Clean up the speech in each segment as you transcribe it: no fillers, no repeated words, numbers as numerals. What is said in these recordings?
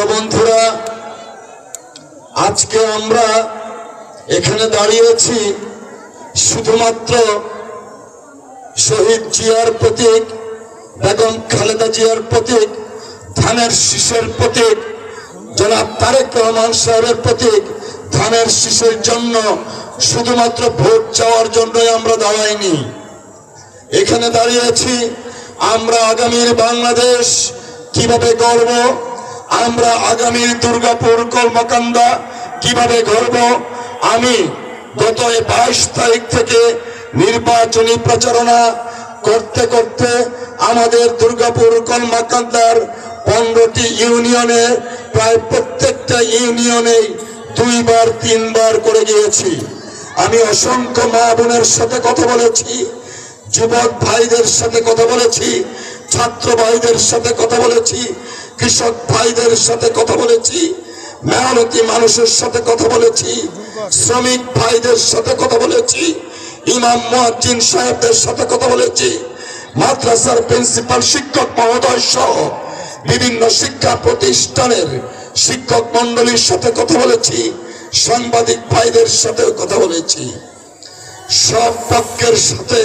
প্রিয় বন্ধুরা, আজকে আমরা এখানে দাঁড়িয়েছি শুধুমাত্র শহীদ জিয়ার প্রতীক, বেগম খালেদা জিয়ার প্রতীক, ধানের শীষের প্রতীক, জনাব তারেক রহমান সাহেবের প্রতীক ধানের শীষের জন্য শুধুমাত্র ভোট চাওয়ার জন্যই আমরা দাঁড়াইনি। এখানে দাঁড়িয়েছি আমরা আগামীর বাংলাদেশ কিভাবে গড়ব, আমরা আগামীর দুর্গাপুর কলমাকান্দা কিভাবে গড়ব। আমি গত 22 তারিখ থেকে নির্বাচনী প্রচারণা করতে করতে আমাদের দুর্গাপুর কলমাকান্দার 15টি ইউনিয়নে প্রায় প্রত্যেকটা ইউনিয়নে 2-3 করে গিয়েছি। আমি অসংখ্য মা বোনের সাথে কথা বলেছি, যুবক ভাইদের সাথে কথা বলেছি, ছাত্র ভাইদের সাথে কথা বলেছি, কৃষক ভাইদের সাথে কথা বলেছি, মেহনতি মানুষের সাথে কথা বলেছি, শ্রমিক ভাইদের সাথে কথা বলেছি, ইমাম মুয়াজ্জিন সাহেবদের সাথে কথা বলেছি, মাদ্রাসার প্রিন্সিপাল শিক্ষক মহোদয় সহ বিভিন্ন শিক্ষা প্রতিষ্ঠানের শিক্ষক মন্ডলীর সাথে কথা বলেছি, সাংবাদিক ভাইদের সাথেও কথা বলেছি। সব পক্ষের সাথে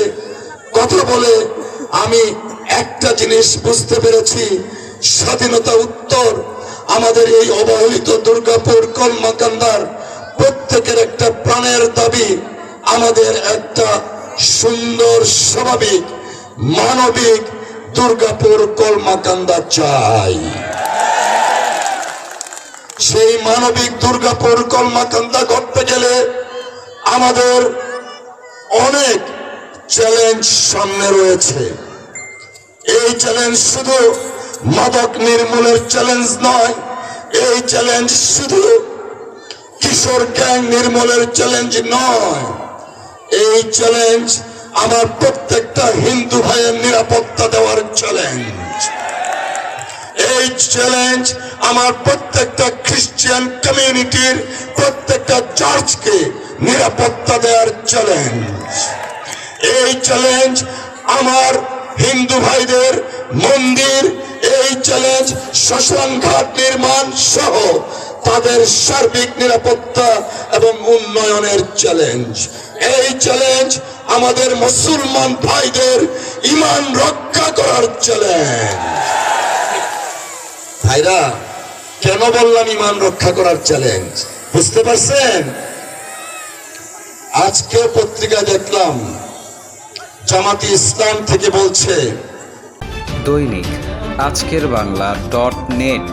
কথা বলে আমি একটা জিনিস বুঝতে পেরেছি, স্বাধীনতা উত্তর আমাদের এই অবহেলিত দুর্গাপুর কলমাকান্দার প্রত্যেকের একটা প্রাণের দাবি, আমাদের একটা সুন্দর স্বাভাবিক মানবিক দুর্গাপুর কলমাকান্দা চাই। সেই মানবিক দুর্গাপুর কলমাকান্দা করতে গেলে আমাদের অনেক চ্যালেঞ্জ সামনে রয়েছে। এই চ্যালেঞ্জ শুধু মাদক নির্মূলের চ্যালেঞ্জ নয়, এই চ্যালেঞ্জ শুধু কিশোর গ্যাং নির্মূলের চ্যালেঞ্জ নয়, এই চ্যালেঞ্জ আমার প্রত্যেকটা হিন্দু ভাইয়ের নিরাপত্তা দেওয়ার চ্যালেঞ্জ, এই চ্যালেঞ্জ আমার প্রত্যেকটা খ্রিস্টান কমিউনিটির প্রত্যেকটা চার্চকে নিরাপত্তা দেওয়ার চ্যালেঞ্জ, এই চ্যালেঞ্জ আমার হিন্দু ভাইদের মন্দির, এই চ্যালেঞ্জ শ্মশান ঘাট নির্মাণ সহ তাদের সার্বিক নিরাপত্তা এবং উন্নয়নের চ্যালেঞ্জ, এই চ্যালেঞ্জ আমাদের মুসলমান ভাইদের ঈমান রক্ষা করার চ্যালেঞ্জ। ভাইরা, কেন বললাম ঈমান রক্ষা করার চ্যালেঞ্জ বুঝতে পারছেন? আজকে পত্রিকা দেখলাম জামাতে ইসলাম থেকে বলছে দৈনিক আজকের বাংলা .net